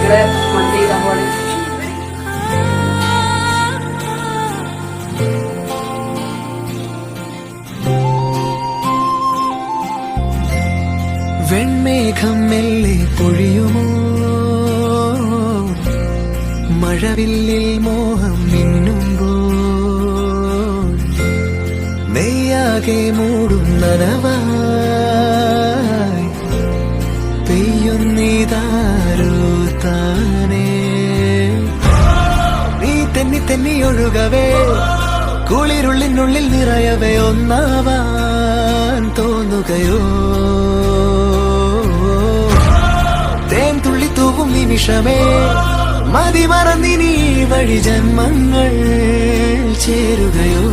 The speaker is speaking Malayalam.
ഇവിടെ മന്തി ചെയ്താൽ പോലെ വെൺമേഘം മെല്ലെ പൊഴിയുമോ മഴവില്ലിൽ മോഹം മിന്നുമ്പോൾ നെയ്യാകെ മൂടും നനവായി പെയ്യുന്നിതാരോ താനേ നീ തെന്നി തെന്നി ഒഴുകവേ കുളിരുള്ളിനുള്ളിൽ നിറയവേ ഒന്നാവാൻ തോന്നുകയോ തേൻ തുള്ളി തൂവും നിമിഷമേ മതി മറന്നിനി വഴി ജന്മങ്ങൾ ചേരുകയോ